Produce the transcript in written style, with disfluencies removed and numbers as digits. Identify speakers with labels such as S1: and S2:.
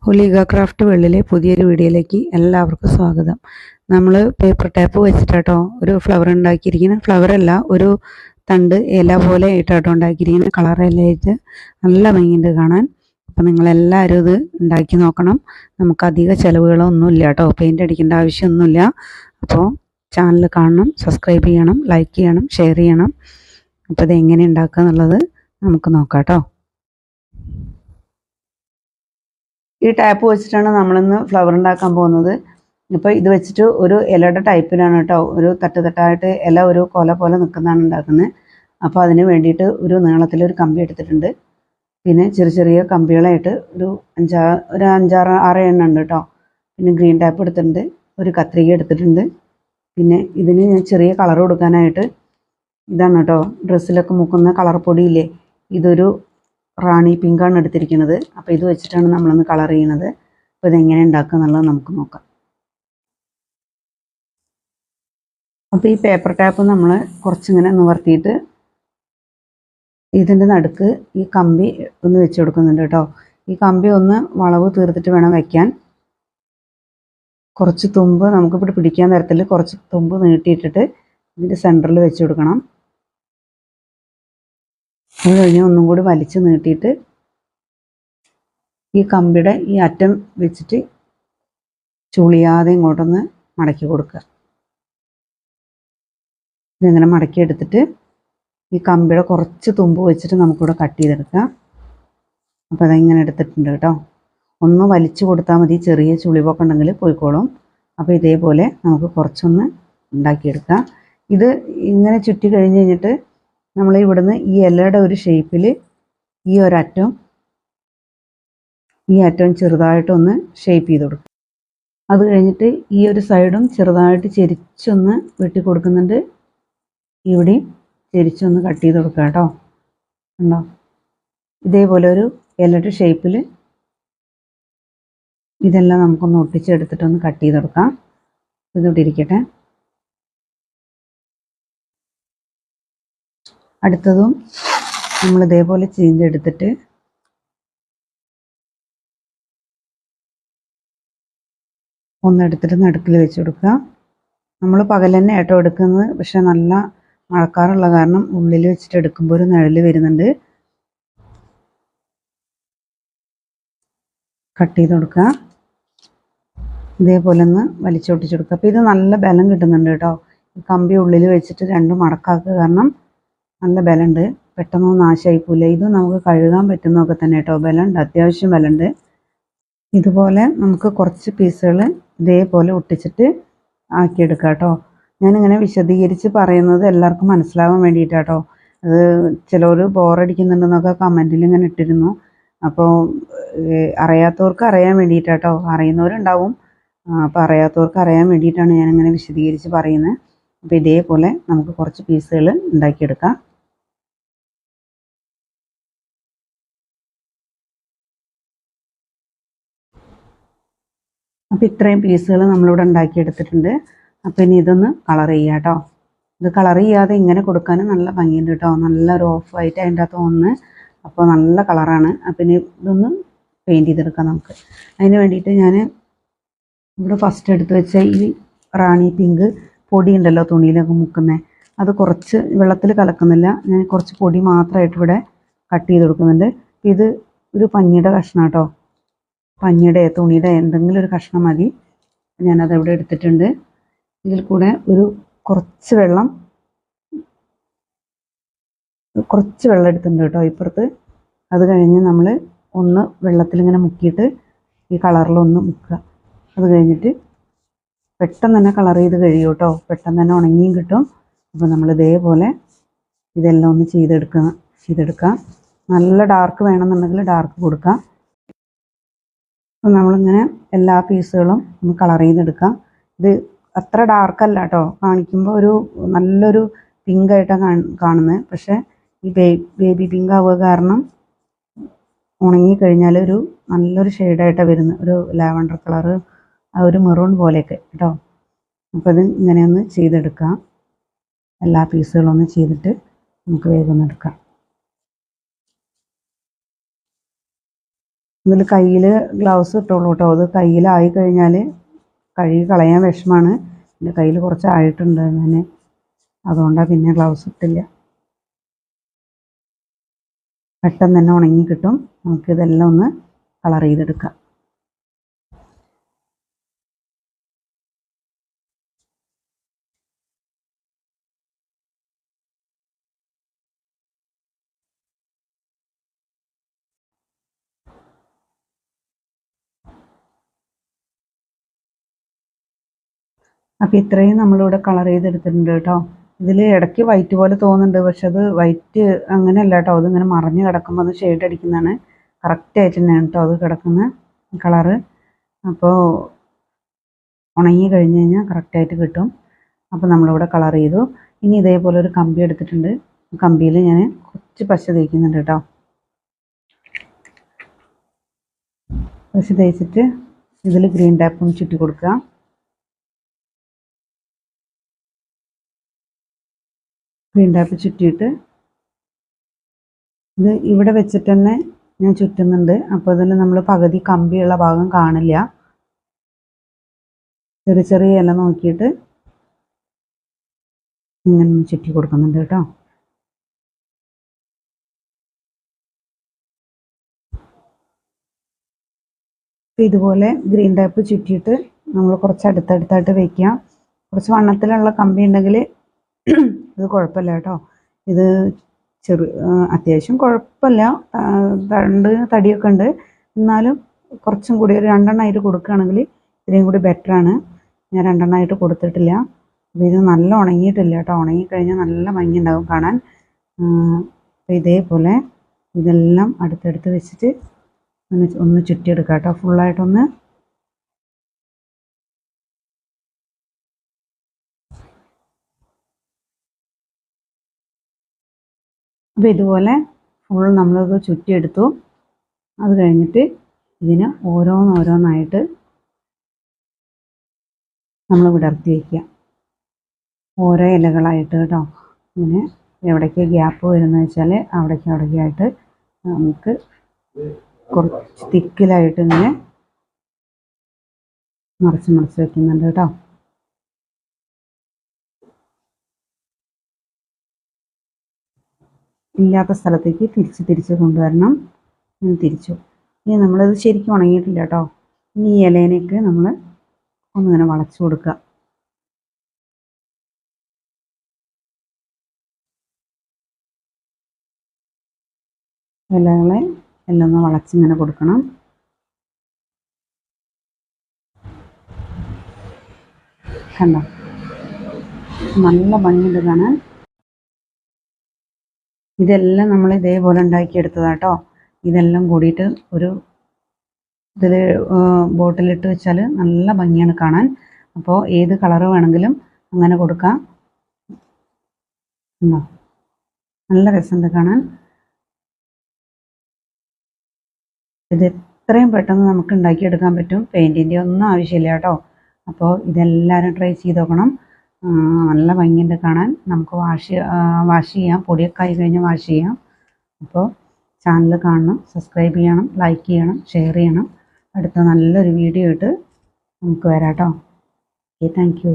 S1: ഒലീഗ craft വേൾഡിലെ പുതിയൊരു വീഡിയോയിലേക്ക് എല്ലാവർക്കും സ്വാഗതം. നമ്മൾ പേപ്പർ ടാപ്പ് വെച്ചിട്ടാട്ടോ ഒരു ഫ്ലവർ ഉണ്ടാക്കിയിരിക്കുന്ന ഫ്ലവറല്ല, ഒരു തണ്ട് ഇല പോലെ ആയിട്ടാട്ടോ ഉണ്ടാക്കിയിരിക്കുന്ന. കളർ ഇലയായിട്ട് നല്ല ഭംഗിയുണ്ട് കാണാൻ. അപ്പം നിങ്ങളെല്ലാവരും ഇത് ഉണ്ടാക്കി നോക്കണം. നമുക്ക് അധിക ചിലവുകളൊന്നുമില്ല കേട്ടോ, പെയിൻ്റ് അടിക്കേണ്ട ആവശ്യമൊന്നുമില്ല. അപ്പോൾ ചാനൽ കാണണം, സബ്സ്ക്രൈബ് ചെയ്യണം, ലൈക്ക് ചെയ്യണം, ഷെയർ ചെയ്യണം. അപ്പോൾ ഇത് എങ്ങനെ ഉണ്ടാക്കുക എന്നുള്ളത് നമുക്ക് നോക്കാം കേട്ടോ. ഈ ടാപ്പ് വെച്ചിട്ടാണ് നമ്മളിന്ന് ഫ്ലവർ ഉണ്ടാക്കാൻ പോകുന്നത്. ഇപ്പോൾ ഇത് വെച്ചിട്ട് ഒരു ഇലയുടെ ടൈപ്പിലാണ് കേട്ടോ, ഒരു തട്ടായിട്ട് ഇല ഒരു കൊല പോലെ നിൽക്കുന്നതാണ് ഉണ്ടാക്കുന്നത്. അപ്പോൾ അതിന് വേണ്ടിയിട്ട് ഒരു നീളത്തിലൊരു കമ്പി എടുത്തിട്ടുണ്ട്. പിന്നെ ചെറിയ ചെറിയ കമ്പികളായിട്ട് ഒരു 5-6 എണ്ണം ഉണ്ട് കേട്ടോ. പിന്നെ ഗ്രീൻ ടാപ്പ് എടുത്തിട്ടുണ്ട്, ഒരു കത്രിക എടുത്തിട്ടുണ്ട്. പിന്നെ ഇതിന് ഞാൻ ചെറിയ കളർ കൊടുക്കാനായിട്ട് ഇതാണ് കേട്ടോ, ഡ്രസ്സിലൊക്കെ മുക്കുന്ന കളർ പൊടിയില്ലേ, ഇതൊരു റാണി പിങ്കാണ് എടുത്തിരിക്കുന്നത്. അപ്പോൾ ഇത് വെച്ചിട്ടാണ് നമ്മളൊന്ന് കളർ ചെയ്യണത്. അപ്പോൾ ഇതെങ്ങനെ ഉണ്ടാക്കുക എന്നുള്ളത് നമുക്ക് നോക്കാം. അപ്പോൾ ഈ പേപ്പർ ടാപ്പ് നമ്മൾ കുറച്ചിങ്ങനെ നിവർത്തിയിട്ട് ഇതിൻ്റെ നടുക്ക് ഈ കമ്പി ഒന്ന് വെച്ച് കൊടുക്കുന്നുണ്ട് കേട്ടോ. ഈ കമ്പി ഒന്ന് വളവ് തീർത്തിട്ട് വേണം വയ്ക്കാൻ. കുറച്ച് തുമ്പ് നമുക്കിവിടെ പിടിക്കാൻ തരത്തിൽ കുറച്ച് തുമ്പ് നീട്ടിയിട്ടിട്ട് ഇതിൻ്റെ സെൻറ്ററിൽ വെച്ച് കൊടുക്കണം. അത് കഴിഞ്ഞ് ഒന്നും കൂടി വലിച്ച് നീട്ടിയിട്ട് ഈ കമ്പിയുടെ ഈ അറ്റം വെച്ചിട്ട് ചുളിയാതെ ഇങ്ങോട്ടൊന്ന് മടക്കി കൊടുക്കുക. ഇതിങ്ങനെ മടക്കി എടുത്തിട്ട് ഈ കമ്പിയുടെ കുറച്ച് തുമ്പ് വെച്ചിട്ട് നമുക്കിവിടെ കട്ട് ചെയ്തെടുക്കാം. അപ്പോൾ അതിങ്ങനെ എടുത്തിട്ടുണ്ട് കേട്ടോ. ഒന്ന് വലിച്ചു കൊടുത്താൽ മതി, ചെറിയ ചുളിവൊക്കെ ഉണ്ടെങ്കിൽ പോയിക്കോളും. അപ്പോൾ ഇതേപോലെ നമുക്ക് കുറച്ചൊന്ന് ഉണ്ടാക്കിയെടുക്കാം. ഇത് ഇങ്ങനെ ചുറ്റി കഴിഞ്ഞ് കഴിഞ്ഞിട്ട് നമ്മൾ ഇവിടുന്ന് ഈ ഇലയുടെ ഒരു ഷേപ്പിൽ ഈ ഒരറ്റവും ചെറുതായിട്ടൊന്ന് ഷേപ്പ് ചെയ്ത് കൊടുക്കും. അത് കഴിഞ്ഞിട്ട് ഈ ഒരു സൈഡും ചെറുതായിട്ട് ചെരിച്ചൊന്ന് വെട്ടി കൊടുക്കുന്നുണ്ട്. ഇവിടെയും ചെരിച്ചൊന്ന് കട്ട് ചെയ്ത് കൊടുക്കുക കേട്ടോ. ഉണ്ടോ, ഇതേപോലെ ഒരു ഇലയുടെ ഷേപ്പിൽ ഇതെല്ലാം നമുക്കൊന്ന് ഒട്ടിച്ചെടുത്തിട്ടൊന്ന് കട്ട് ചെയ്ത് കൊടുക്കാം. ഇതിവിടെ ഇരിക്കട്ടെ. അടുത്തതും നമ്മൾ ഇതേപോലെ ചെയ്തെടുത്തിട്ട് ഒന്നെടുത്തിട്ട് നടുക്കിൽ വെച്ച് കൊടുക്കുക. നമ്മൾ പകൽ തന്നെ ആട്ടോ എടുക്കുന്നത്, പക്ഷെ നല്ല മഴക്കാറുള്ള കാരണം ഉള്ളിൽ വെച്ചിട്ട് എടുക്കുമ്പോൾ ഒരു നിഴൽ വരുന്നുണ്ട്. കട്ട് ചെയ്ത് കൊടുക്കുക. ഇതേപോലെ ഒന്ന് വലിച്ചൊട്ടിച്ച് കൊടുക്കുക. അപ്പോൾ ഇത് നല്ല ബലം കിട്ടുന്നുണ്ട് കേട്ടോ. ഈ കമ്പി ഉള്ളിൽ വെച്ചിട്ട് രണ്ടും മടക്കാക്കുക കാരണം നല്ല ബലമുണ്ട്, പെട്ടെന്നൊന്നും നാശമായി പോവില്ല. ഇത് നമുക്ക് കഴുകാൻ പറ്റുന്നതൊക്കെ തന്നെ കേട്ടോ, ബലമുണ്ട്, അത്യാവശ്യം ബലമുണ്ട്. ഇതുപോലെ നമുക്ക് കുറച്ച് പീസുകൾ ഇതേപോലെ ഒട്ടിച്ചിട്ട് ആക്കിയെടുക്കുക കേട്ടോ. ഞാനിങ്ങനെ വിശദീകരിച്ച് പറയുന്നത് എല്ലാവർക്കും മനസ്സിലാവാൻ വേണ്ടിയിട്ടാട്ടോ. അത് ചിലർ ബോറടിക്കുന്നുണ്ടെന്നൊക്കെ കമൻറ്റിൽ ഇങ്ങനെ ഇട്ടിരുന്നു. അപ്പോൾ അറിയാത്തവർക്ക് അറിയാൻ വേണ്ടിയിട്ടാട്ടോ, അറിയുന്നവരുണ്ടാവും. അപ്പോൾ അറിയാത്തവർക്ക് അറിയാൻ വേണ്ടിയിട്ടാണ് ഞാനിങ്ങനെ വിശദീകരിച്ച് പറയുന്നത്. അപ്പോൾ ഇതേപോലെ നമുക്ക് കുറച്ച് പീസുകൾ ഉണ്ടാക്കിയെടുക്കാം. അപ്പോൾ ഇത്രയും പീസുകൾ നമ്മളിവിടെ ഉണ്ടാക്കിയെടുത്തിട്ടുണ്ട്. അപ്പോൾ ഇനി ഇതൊന്ന് കളർ ചെയ്യാം കേട്ടോ. ഇത് കളർ ചെയ്യാതെ ഇങ്ങനെ കൊടുക്കാനും നല്ല ഭംഗിയുണ്ട് കേട്ടോ. നല്ലൊരു ഓഫ് വൈറ്റ് അതിൻ്റെ അകത്ത് ഒന്ന്, അപ്പോൾ നല്ല കളറാണ്. അപ്പോൾ ഇനി ഇതൊന്ന് പെയിൻറ്റ് ചെയ്തെടുക്കാം നമുക്ക്. അതിന് വേണ്ടിയിട്ട് ഞാൻ ഇവിടെ ഫസ്റ്റ് എടുത്ത് വെച്ച ഈ റാണി പിങ്ക് പൊടി ഉണ്ടല്ലോ തുണിയിലൊക്കെ മുക്കുന്നത്, അത് കുറച്ച് വെള്ളത്തിൽ കലക്കുന്നില്ല, ഞാൻ കുറച്ച് പൊടി മാത്രമായിട്ട് ഇവിടെ കട്ട് ചെയ്ത് കൊടുക്കുന്നുണ്ട്. ഇത് ഒരു പഞ്ഞിയുടെ കഷ്ണം കേട്ടോ, പഞ്ഞിയുടെ തുണിയുടെ എന്തെങ്കിലും ഒരു കഷ്ണം മതി. ഞാനത് ഇവിടെ എടുത്തിട്ടുണ്ട്. ഇതിൽ കൂടെ ഒരു കുറച്ച് വെള്ളം എടുത്തിട്ടുണ്ട് കേട്ടോ ഇപ്പുറത്ത്. അത് കഴിഞ്ഞ് നമ്മൾ ഒന്ന് വെള്ളത്തിലിങ്ങനെ മുക്കിയിട്ട് ഈ കളറിലൊന്ന് മുക്കുക. അത് കഴിഞ്ഞിട്ട് പെട്ടെന്ന് തന്നെ കളർ ചെയ്ത് കഴിയും കേട്ടോ, പെട്ടെന്ന് തന്നെ ഉണങ്ങിയും കിട്ടും. അപ്പോൾ നമ്മൾ ഇതേപോലെ ഇതെല്ലാം ഒന്ന് ചെയ്തെടുക്കാം. നല്ല ഡാർക്ക് വേണമെന്നുണ്ടെങ്കിൽ ഡാർക്ക് കൊടുക്കാം. അപ്പോൾ നമ്മളിങ്ങനെ എല്ലാ പീസുകളും ഒന്ന് കളർ ചെയ്തെടുക്കാം. ഇത് അത്ര ഡാർക്കല്ല കേട്ടോ, കാണിക്കുമ്പോൾ ഒരു നല്ലൊരു പിങ്കായിട്ടാണ് കാണുന്നത്. പക്ഷേ ഈ ബേബി പിങ്ക് ആവുക കാരണം ഉണങ്ങിക്കഴിഞ്ഞാൽ ഒരു നല്ലൊരു ഷെയ്ഡായിട്ടാണ് വരുന്നത്, ഒരു ലാവൻഡർ കളറ്, ആ ഒരു മെറൂൺ പോലെയൊക്കെ കേട്ടോ. അപ്പോൾ ഇത് ഇങ്ങനെ ഒന്ന് ചെയ്തെടുക്കാം. എല്ലാ പീസുകളും ഒന്ന് ചെയ്തിട്ട് നമുക്ക് വേഗം ഒന്ന് എടുക്കാം. ഇതിൽ കയ്യിൽ ഗ്ലൗസ് ഇട്ടോളൂ കേട്ടോ. അത് കയ്യിലായി കഴിഞ്ഞാൽ കഴുകി കളയാൻ വിഷമമാണ്. എൻ്റെ കയ്യിൽ കുറച്ച് ആയിട്ടുണ്ട്, ഞാൻ അതുകൊണ്ടാണ് പിന്നെ ഗ്ലൗസ് ഇട്ടില്ല. പെട്ടെന്ന് തന്നെ ഉണങ്ങി കിട്ടും. നമുക്കിതെല്ലാം ഒന്ന് കളർ ചെയ്തെടുക്കാം. അപ്പോൾ ഇത്രയും നമ്മളിവിടെ കളർ ചെയ്തെടുത്തിട്ടുണ്ട് കേട്ടോ. ഇതിൽ ഇടയ്ക്ക് വൈറ്റ് പോലെ തോന്നുന്നുണ്ട്, പക്ഷെ അത് വൈറ്റ് അങ്ങനെയല്ല കേട്ടോ. അതിങ്ങനെ മറിഞ്ഞ് കിടക്കുമ്പോൾ അത് ഷെയ്ഡ് അടിക്കുന്നതാണ്. കറക്റ്റായിട്ട് തന്നെയാണ് കേട്ടോ അത് കിടക്കുന്ന കളറ്. അപ്പോൾ ഉണങ്ങി കഴിഞ്ഞ് കഴിഞ്ഞാൽ കറക്റ്റായിട്ട് കിട്ടും. അപ്പോൾ നമ്മളിവിടെ കളർ ചെയ്തു. ഇനി ഇതേപോലെ ഒരു കമ്പി എടുത്തിട്ടുണ്ട്. കമ്പിയിൽ ഞാൻ കുറച്ച് പശ തേക്കുന്നുണ്ട് കേട്ടോ. പശ തേച്ചിട്ട് ഇതിൽ ഗ്രീൻ ടാപ്പും ചുറ്റി കൊടുക്കുക. ഗ്രീൻ ടാപ്പ് ചുറ്റിയിട്ട് ഇത് ഇവിടെ വെച്ചിട്ട് തന്നെ ഞാൻ ചുറ്റുന്നുണ്ട്. അപ്പോൾ ഇതിൽ നമ്മൾ പകുതി കമ്പിയുള്ള ഭാഗം കാണില്ല. ചെറിയ ചെറിയ ഇല നോക്കിയിട്ട് ഇങ്ങനെ ചുറ്റി കൊടുക്കുന്നുണ്ട് കേട്ടോ. അപ്പോൾ ഇതുപോലെ ഗ്രീൻ ടാപ്പ് ചുറ്റിയിട്ട് നമ്മൾ കുറച്ച് അടുത്തടുത്തായിട്ട് വയ്ക്കുക. കുറച്ച് വണ്ണത്തിലുള്ള കമ്പി ഉണ്ടെങ്കിൽ ഇത് കുഴപ്പമില്ല കേട്ടോ. ഇത് അത്യാവശ്യം കുഴപ്പമില്ല, തടിയൊക്കെ ഉണ്ട്. എന്നാലും കുറച്ചും കൂടി ഒരു 2 എണ്ണമായിട്ട് കൊടുക്കുകയാണെങ്കിൽ ഇത്രയും കൂടി ബെറ്ററാണ്. ഞാൻ 2 എണ്ണമായിട്ട് കൊടുത്തിട്ടില്ല. അപ്പോൾ ഇത് നല്ല ഉണങ്ങിയിട്ടില്ല കേട്ടോ. ഉണങ്ങിക്കഴിഞ്ഞാൽ നല്ല ഭംഗി ഉണ്ടാവും കാണാൻ. അപ്പോൾ ഇതേപോലെ ഇതെല്ലാം അടുത്തടുത്ത് വെച്ചിട്ട് ഒന്ന് ചുറ്റിയെടുക്കാം കേട്ടോ, ഫുള്ളായിട്ടൊന്ന്. അപ്പോൾ ഇതുപോലെ ഫുൾ നമ്മളത് ചുറ്റിയെടുത്തു. അത് കഴിഞ്ഞിട്ട് ഇതിന് ഓരോന്നോരോന്നായിട്ട് നമ്മൾ വിടർത്തി വയ്ക്കുക, ഓരോ ഇലകളായിട്ട് കേട്ടോ. ഇങ്ങനെ എവിടേക്ക് ഗ്യാപ്പ് വരുന്നത് വെച്ചാൽ അവിടേക്കായിട്ട് നമുക്ക് കുറച്ച് തിക്കിലായിട്ട് ഇങ്ങനെ മറിച്ച് വയ്ക്കുന്നുണ്ട് കേട്ടോ. ഇല്ലാത്ത സ്ഥലത്തേക്ക് തിരിച്ച് കൊണ്ടുവരണം. തിരിച്ചു. ഇനി നമ്മളത് ശരിക്കും ഉണങ്ങിയിട്ടില്ല കേട്ടോ. ഇനി ഈ ഇലേനൊക്കെ നമ്മൾ ഒന്നിങ്ങനെ വളച്ചു കൊടുക്കുക. ഇലകളെ എല്ലാം ഒന്ന് വളച്ചിങ്ങനെ കൊടുക്കണം. കണ്ടോ, നല്ല ഭംഗിയുണ്ട് കാണാൻ. ഇതെല്ലാം നമ്മൾ ഇതേപോലെ ഉണ്ടാക്കിയെടുത്തതാട്ടോ. ഇതെല്ലാം കൂടിയിട്ട് ഒരു ഇതിൽ ബോട്ടിലിട്ട് വെച്ചാൽ നല്ല ഭംഗിയാണ് കാണാൻ. അപ്പോൾ ഏത് കളറ് വേണമെങ്കിലും അങ്ങനെ കൊടുക്കാം. നല്ല രസമുണ്ട് കാണാൻ. ഇത് എത്രയും പെട്ടെന്ന് നമുക്ക് ഉണ്ടാക്കിയെടുക്കാൻ പറ്റും. പെയിൻറ്റിൻ്റെ ഒന്നും ആവശ്യമില്ല കേട്ടോ. അപ്പോൾ ഇതെല്ലാവരും ട്രൈ ചെയ്ത് നോക്കണം. നല്ല ഭംഗിയുണ്ട് കാണാൻ. നമുക്ക് വാഷ് ചെയ്യാം, പൊടിയൊക്കെ ആയി കഴിഞ്ഞാൽ വാഷ് ചെയ്യാം. അപ്പോൾ ചാനൽ കാണണം, സബ്സ്ക്രൈബ് ചെയ്യണം, ലൈക്ക് ചെയ്യണം, ഷെയർ ചെയ്യണം. അടുത്ത നല്ലൊരു വീഡിയോ ആയിട്ട് നമുക്ക് വരാം കേട്ടോ. Okay, thank you.